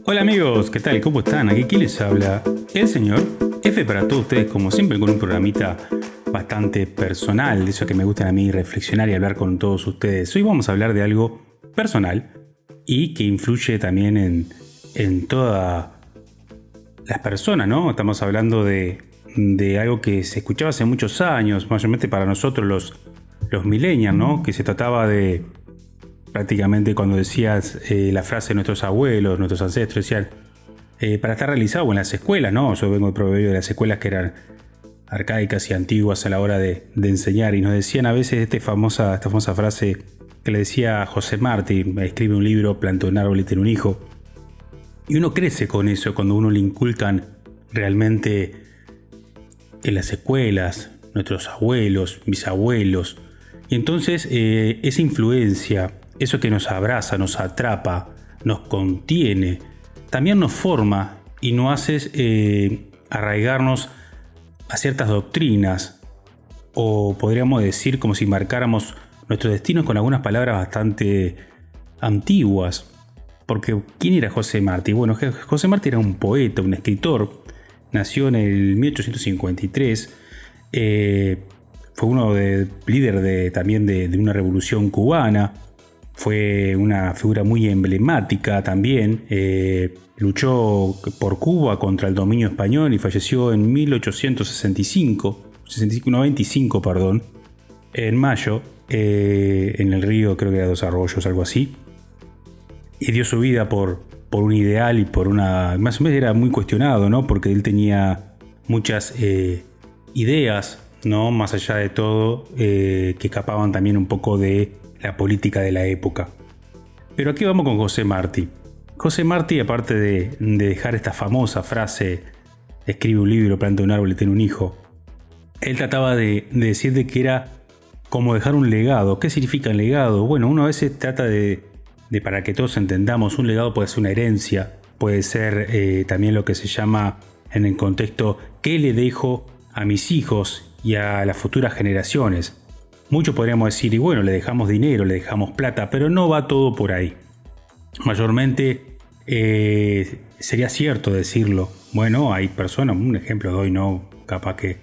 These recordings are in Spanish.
Hola amigos, ¿qué tal? ¿Cómo están? Aquí les habla el señor F para todos ustedes, como siempre con un programita bastante personal, de eso que me gustan a mí reflexionar y hablar con todos ustedes. Hoy vamos a hablar de algo personal y que influye también en todas las personas, ¿no? Estamos hablando de algo que se escuchaba hace muchos años, mayormente para nosotros los millennials, ¿no? Que se trataba de prácticamente cuando decías la frase de nuestros abuelos, nuestros ancestros, decían para estar realizado en las escuelas, ¿no? Yo vengo de proveedor de las escuelas que eran arcaicas y antiguas a la hora de enseñar, y nos decían a veces esta famosa frase que le decía José Martí: escribe un libro, planta un árbol y tiene un hijo. Y uno crece con eso cuando uno le inculcan realmente en las escuelas, nuestros abuelos, bisabuelos. Y entonces esa influencia, eso que nos abraza, nos atrapa, nos contiene, también nos forma y nos hace arraigarnos a ciertas doctrinas, o podríamos decir como si marcáramos nuestro destino con algunas palabras bastante antiguas. Porque ¿quién era José Martí? Bueno, José Martí era un poeta, un escritor, nació en el 1853, fue líder también de una revolución cubana. Fue una figura muy emblemática también. Luchó por Cuba contra el dominio español y falleció en 1895, perdón, en mayo, en el río, creo que era Dos Arroyos, algo así. Y dio su vida por un ideal y por una... Más o menos era muy cuestionado, ¿no? Porque él tenía muchas ideas, ¿no? Más allá de todo, que escapaban también un poco de la política de la época. Pero aquí vamos con José Martí. José Martí, aparte de dejar esta famosa frase, escribe un libro, planta un árbol y tiene un hijo, él trataba de decir de que era como dejar un legado. ¿Qué significa el legado? Bueno, uno a veces trata de para que todos entendamos, un legado puede ser una herencia, puede ser también lo que se llama en el contexto ¿qué le dejo a mis hijos y a las futuras generaciones? Muchos podríamos decir, y bueno, le dejamos dinero, le dejamos plata, pero no va todo por ahí. Mayormente sería cierto decirlo. Bueno, hay personas, un ejemplo doy, no capaz que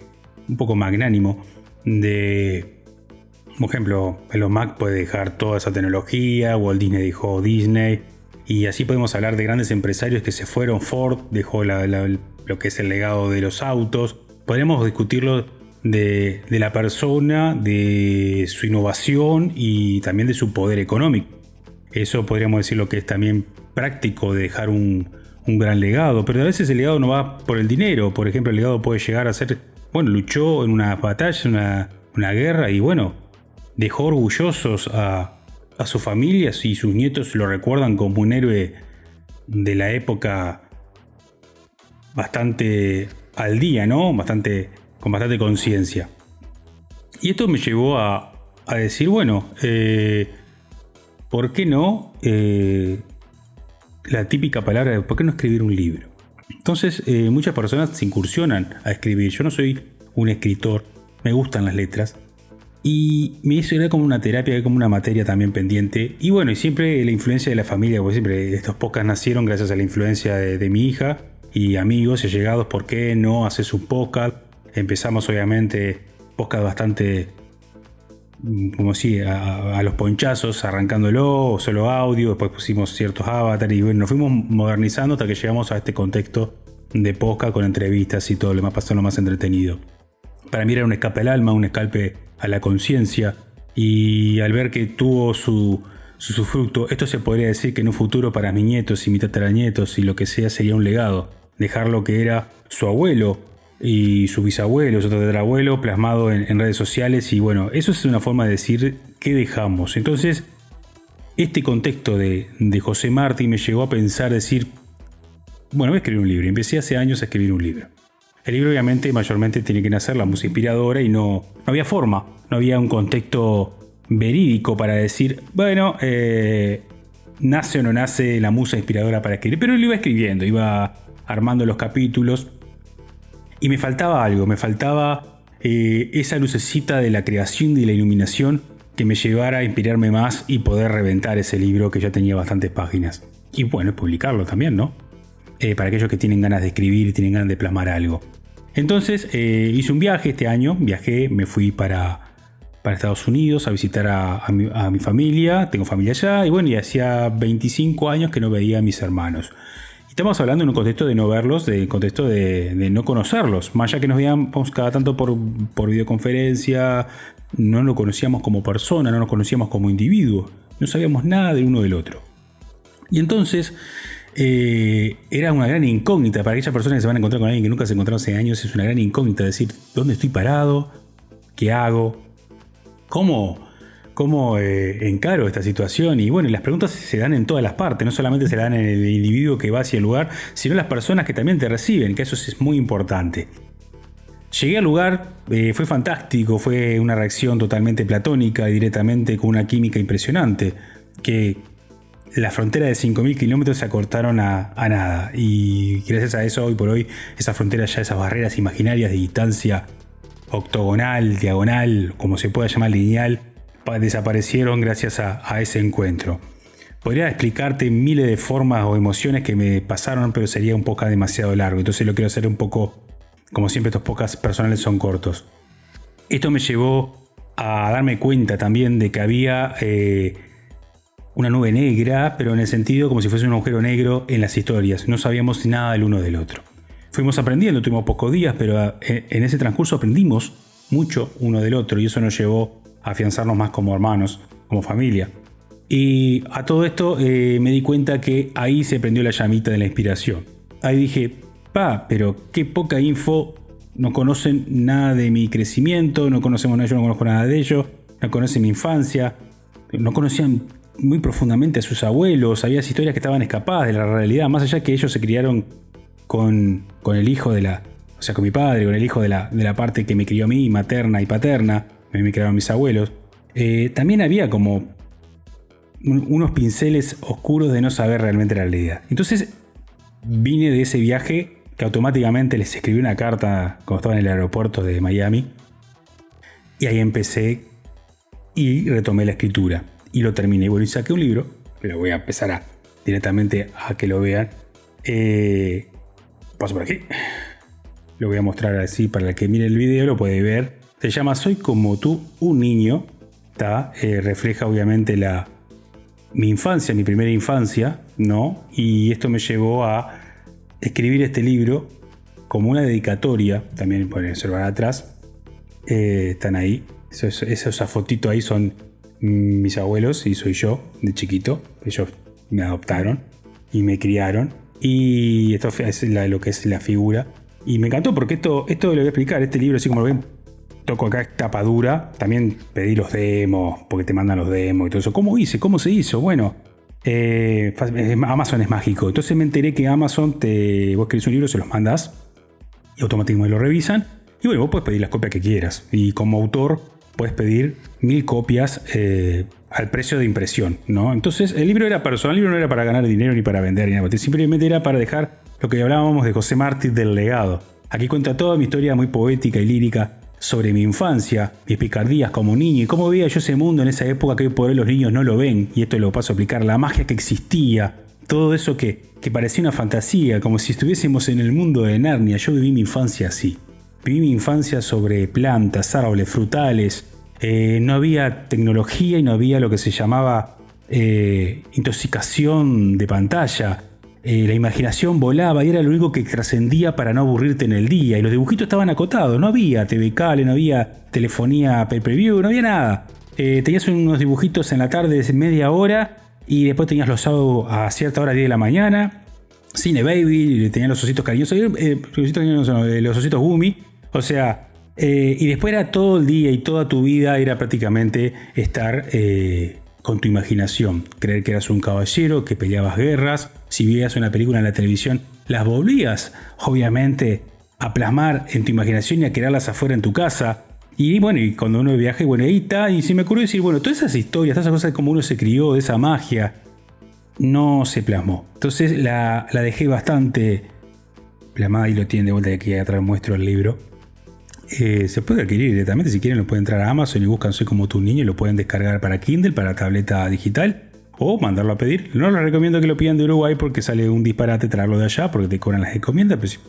un poco magnánimo, por ejemplo, Elon Musk puede dejar toda esa tecnología, Walt Disney dejó Disney, y así podemos hablar de grandes empresarios que se fueron. Ford dejó lo que es el legado de los autos. Podríamos discutirlo de la persona, de su innovación y también de su poder económico. Eso podríamos decir lo que es también práctico, de dejar un gran legado, pero a veces el legado no va por el dinero. Por ejemplo, el legado puede llegar a ser, bueno, luchó en una batalla, una guerra, y bueno, dejó orgullosos a sus familias, y sus nietos lo recuerdan como un héroe de la época bastante al día, ¿no? Con bastante conciencia. Y esto me llevó a decir, bueno, ¿por qué no? La típica palabra de ¿por qué no escribir un libro? Entonces, muchas personas se incursionan a escribir. Yo no soy un escritor, me gustan las letras. Y me hizo era como una terapia, como una materia también pendiente. Y bueno, y siempre la influencia de la familia, porque siempre estos podcasts nacieron gracias a la influencia de mi hija y amigos y allegados. ¿Por qué no haces un podcast? Empezamos obviamente podcast bastante, como si a los ponchazos, arrancándolo, solo audio. Después pusimos ciertos avatares y bueno, nos fuimos modernizando hasta que llegamos a este contexto de podcast con entrevistas y todo lo más pasó, lo más entretenido. Para mí era un escape al alma, un escape a la conciencia, y al ver que tuvo su fruto, esto se podría decir que en un futuro para mis nietos y mis tataranietos y lo que sea sería un legado, dejar lo que era su abuelo y su bisabuelo, su tatarabuelo plasmado en redes sociales. Y bueno, eso es una forma de decir qué dejamos. Entonces, este contexto de José Martí me llevó a pensar, decir, bueno, voy a escribir un libro. Empecé hace años a escribir un libro. El libro obviamente mayormente tiene que nacer la musa inspiradora, y no había forma, no había un contexto verídico para decir, bueno, nace o no nace la musa inspiradora para escribir, pero lo iba escribiendo, iba armando los capítulos, y me faltaba algo, esa lucecita de la creación y de la iluminación que me llevara a inspirarme más y poder reventar ese libro que ya tenía bastantes páginas. Y bueno, publicarlo también, ¿no? para aquellos que tienen ganas de escribir y tienen ganas de plasmar algo. Entonces hice un viaje este año, me fui para Estados Unidos a visitar a mi familia, tengo familia allá, y bueno, y hacía 25 años que no veía a mis hermanos. Estamos hablando en un contexto de no verlos, de contexto de no conocerlos, más allá que nos veíamos cada tanto por videoconferencia, no nos conocíamos como persona, no nos conocíamos como individuo, no sabíamos nada del uno del otro. Y entonces era una gran incógnita para aquellas personas que se van a encontrar con alguien que nunca se encontraron hace años. Es una gran incógnita decir, ¿dónde estoy parado? ¿Qué hago? ¿Cómo encaro esta situación? Y bueno, las preguntas se dan en todas las partes, no solamente se dan en el individuo que va hacia el lugar, sino las personas que también te reciben, que eso es muy importante. Llegué al lugar, fue fantástico, fue una reacción totalmente platónica y directamente con una química impresionante, que la frontera de 5.000 kilómetros se acortaron a nada, y gracias a eso hoy por hoy esa frontera, ya esas barreras imaginarias de distancia octogonal, diagonal, como se pueda llamar, lineal, desaparecieron gracias a ese encuentro. Podría explicarte miles de formas o emociones que me pasaron, pero sería un poco demasiado largo, entonces lo quiero hacer un poco, como siempre estos podcasts personales son cortos. Esto me llevó a darme cuenta también de que había una nube negra, pero en el sentido como si fuese un agujero negro en las historias. No sabíamos nada del uno del otro. Fuimos aprendiendo, tuvimos pocos días, pero en ese transcurso aprendimos mucho uno del otro, y eso nos llevó a afianzarnos más como hermanos, como familia. Y a todo esto me di cuenta que ahí se prendió la llamita de la inspiración. Ahí dije, pero qué poca info, no conocen nada de mi crecimiento, no conocemos nada, yo no conozco nada de ellos, no conocen mi infancia, no conocían muy profundamente a sus abuelos, había historias que estaban escapadas de la realidad, más allá que ellos se criaron con el hijo con mi padre, con el hijo de la parte que me crió a mí, materna y paterna, me criaron mis abuelos. También había como unos pinceles oscuros de no saber realmente la realidad. Entonces vine de ese viaje que automáticamente les escribí una carta cuando estaba en el aeropuerto de Miami, y ahí empecé y retomé la escritura y lo terminé. Bueno, y saqué un libro, que lo voy a empezar directamente a que lo vean. Paso por aquí, lo voy a mostrar así para el que mire el video, lo puede ver. Se llama Soy como tú, un niño. Refleja obviamente mi infancia, mi primera infancia, ¿no? Y esto me llevó a escribir este libro como una dedicatoria. También pueden observar atrás, están ahí, esas fotitos ahí son mis abuelos y soy yo de chiquito. Ellos me adoptaron y me criaron, y esto es lo que es la figura, y me encantó porque esto lo voy a explicar. Este libro, así como lo ven, toco acá tapa dura. También pedí los demos, porque te mandan los demos y todo eso. ¿Cómo hice? ¿Cómo se hizo? Bueno, Amazon es mágico. Entonces me enteré que Amazon vos escribís un libro, se los mandás y automáticamente lo revisan, y bueno, vos podés pedir las copias que quieras, y como autor puedes pedir 1000 copias al precio de impresión, ¿no? Entonces el libro era personal, el libro no era para ganar dinero ni para vender ni nada, simplemente era para dejar lo que hablábamos de José Martí del legado. Aquí cuenta toda mi historia muy poética y lírica sobre mi infancia, mis picardías como niño y cómo veía yo ese mundo en esa época que hoy por hoy los niños no lo ven, y esto lo paso a explicar, la magia que existía, todo eso que parecía una fantasía, como si estuviésemos en el mundo de Narnia. Yo viví mi infancia así. Viví mi infancia sobre plantas, árboles, frutales. No había tecnología y no había lo que se llamaba intoxicación de pantalla. La imaginación volaba y era lo único que trascendía para no aburrirte en el día. Y los dibujitos estaban acotados. No había TV cable, no había telefonía pay-per-view, no había nada. Tenías unos dibujitos en la tarde de media hora, y después tenías los sábados a cierta hora, 10 de la mañana. Cine Baby, tenías los ositos cariñosos, los ositos Gumi. O sea, y después era todo el día y toda tu vida era prácticamente estar con tu imaginación. Creer que eras un caballero, que peleabas guerras. Si veías una película en la televisión, las volvías, obviamente, a plasmar en tu imaginación y a crearlas afuera en tu casa. Y bueno, y cuando uno viaja, bueno, ahí está. Y se me ocurrió decir, bueno, todas esas historias, todas esas cosas de cómo uno se crió, de esa magia, no se plasmó. Entonces la dejé bastante plasmada, y lo tienen de vuelta, y aquí atrás muestro el libro. Se puede adquirir directamente, si quieren lo pueden entrar a Amazon y buscan Soy como tu niño, y lo pueden descargar para Kindle, para tableta digital, o mandarlo a pedir. No les recomiendo que lo pidan de Uruguay porque sale un disparate traerlo de allá porque te cobran las encomiendas. Pero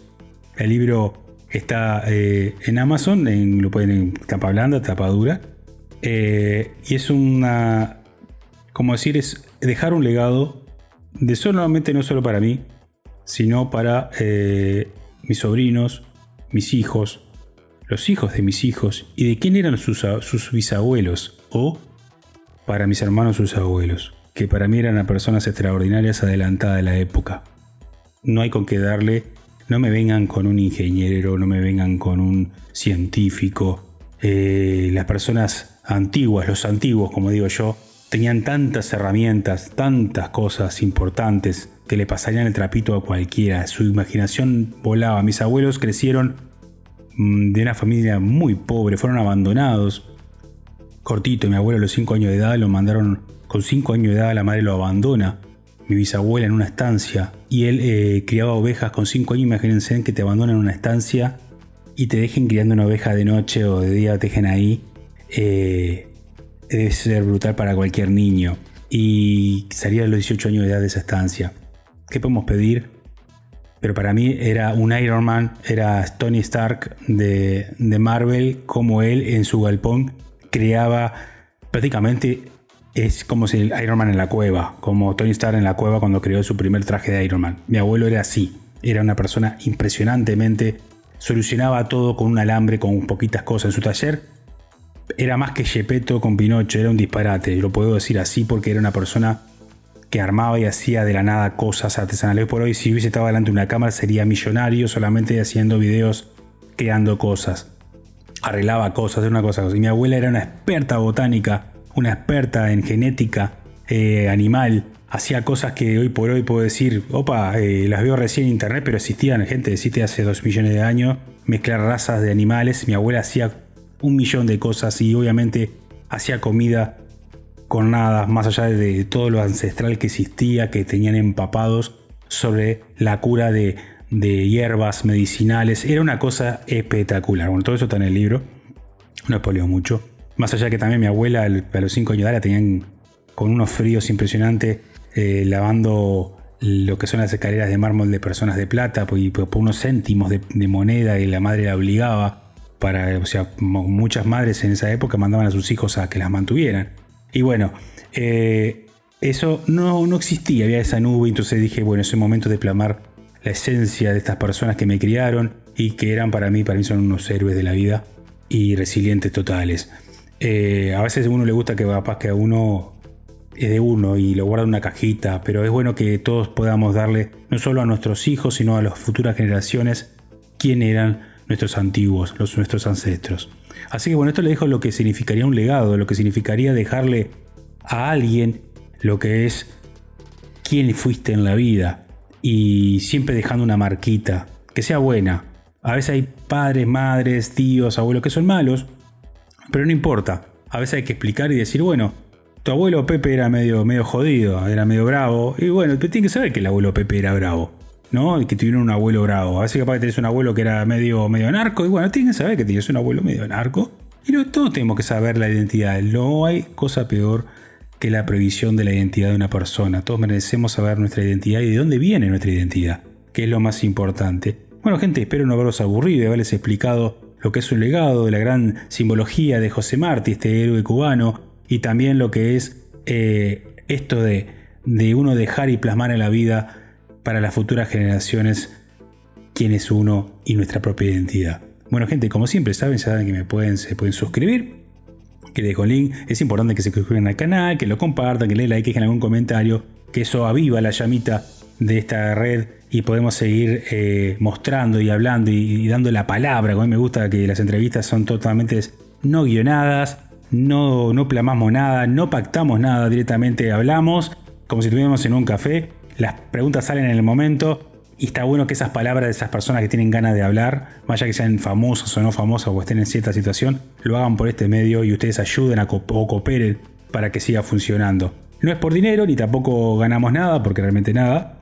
el libro está en Amazon, lo pueden en tapa blanda, tapa dura. Y es una, como decir, es dejar un legado de solamente, no solo para mí, sino para mis sobrinos, mis hijos, los hijos de mis hijos y de quién eran sus bisabuelos, o para mis hermanos sus abuelos, que para mí eran personas extraordinarias, adelantadas de la época. No hay con qué darle, no me vengan con un ingeniero, no me vengan con un científico. Las personas antiguas, los antiguos, como digo yo, tenían tantas herramientas, tantas cosas importantes que le pasarían el trapito a cualquiera. Su imaginación volaba. Mis abuelos crecieron de una familia muy pobre, fueron abandonados. Cortito, mi abuelo a los 5 años de edad lo mandaron, con 5 años de edad la madre lo abandona. Mi bisabuela en una estancia y él criaba ovejas con 5 años. Imagínense que te abandonan en una estancia y te dejen criando una oveja de noche o de día, te dejen ahí. Debe ser brutal para cualquier niño. Y salía a los 18 años de edad de esa estancia. ¿Qué podemos pedir? Pero para mí era un Iron Man, era Tony Stark de Marvel, como él en su galpón creaba prácticamente, es como si el Iron Man en la cueva, como Tony Stark en la cueva cuando creó su primer traje de Iron Man. Mi abuelo era así, era una persona impresionantemente, solucionaba todo con un alambre, con poquitas cosas en su taller. Era más que Gepetto con Pinocho, era un disparate, lo puedo decir así porque era una persona que armaba y hacía de la nada cosas artesanales. Por hoy, si hubiese estado delante de una cámara, sería millonario solamente haciendo videos, creando cosas. Arreglaba cosas, era una cosa. Y mi abuela era una experta botánica, una experta en genética animal. Hacía cosas que hoy por hoy puedo decir, opa, las veo recién en internet, pero existían, gente, existe hace 2 millones de años. Mezclar razas de animales. Mi abuela hacía 1 millón de cosas y obviamente hacía comida con nada, más allá de todo lo ancestral que existía, que tenían empapados sobre la cura de hierbas medicinales. Era una cosa espectacular. Bueno, todo eso está en el libro, no poleo mucho. Más allá que también mi abuela a los 5 años de edad la tenían con unos fríos impresionantes, lavando lo que son las escaleras de mármol de personas de plata, por unos céntimos de moneda, y la madre la obligaba. O sea, muchas madres en esa época mandaban a sus hijos a que las mantuvieran. Y bueno, eso no existía, había esa nube. Entonces dije, bueno, es el momento de plasmar la esencia de estas personas que me criaron y que eran para mí son unos héroes de la vida y resilientes totales. A veces a uno le gusta que capaz que a uno es de uno y lo guarda en una cajita, pero es bueno que todos podamos darle, no solo a nuestros hijos, sino a las futuras generaciones, quién eran nuestros antiguos, nuestros ancestros. Así que bueno, esto le dejo lo que significaría un legado, lo que significaría dejarle a alguien lo que es quién fuiste en la vida, y siempre dejando una marquita, que sea buena. A veces hay padres, madres, tíos, abuelos que son malos, pero no importa. A veces hay que explicar y decir, bueno, tu abuelo Pepe era medio jodido, era medio bravo, y bueno, tiene que saber que el abuelo Pepe era bravo, ¿no? Y que tuvieron un abuelo bravo. A veces capaz que tenés un abuelo que era medio narco, y bueno, tienes que saber que tienes un abuelo medio narco. Y todos tenemos que saber la identidad. No hay cosa peor que la prohibición de la identidad de una persona. Todos merecemos saber nuestra identidad y de dónde viene nuestra identidad, que es lo más importante. Bueno, gente, espero no haberos aburrido y haberles explicado lo que es un legado, de la gran simbología de José Martí, este héroe cubano, y también lo que es esto de uno dejar y plasmar en la vida para las futuras generaciones quién es uno y nuestra propia identidad. Bueno, gente, como siempre saben que se pueden suscribir, que les dejo el link. Es importante que se suscriban al canal, que lo compartan, que le den like, que dejen algún comentario, que eso aviva la llamita de esta red y podemos seguir mostrando y hablando y dando la palabra. A mí me gusta que las entrevistas son totalmente no guionadas, no plasmamos nada, no pactamos nada, directamente hablamos como si estuviéramos en un café. Las preguntas salen en el momento y está bueno que esas palabras de esas personas que tienen ganas de hablar, vaya que sean famosas o no famosas o estén en cierta situación, lo hagan por este medio y ustedes ayuden o cooperen para que siga funcionando. No es por dinero ni tampoco ganamos nada, porque realmente nada,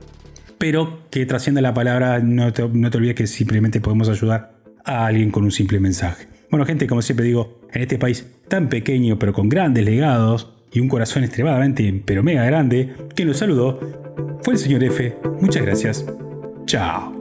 pero que trascienda la palabra. No te olvides que simplemente podemos ayudar a alguien con un simple mensaje. Bueno, gente, como siempre digo, en este país tan pequeño pero con grandes legados, y un corazón extremadamente, pero mega grande, quien lo saludó fue el señor F. Muchas gracias. Chao.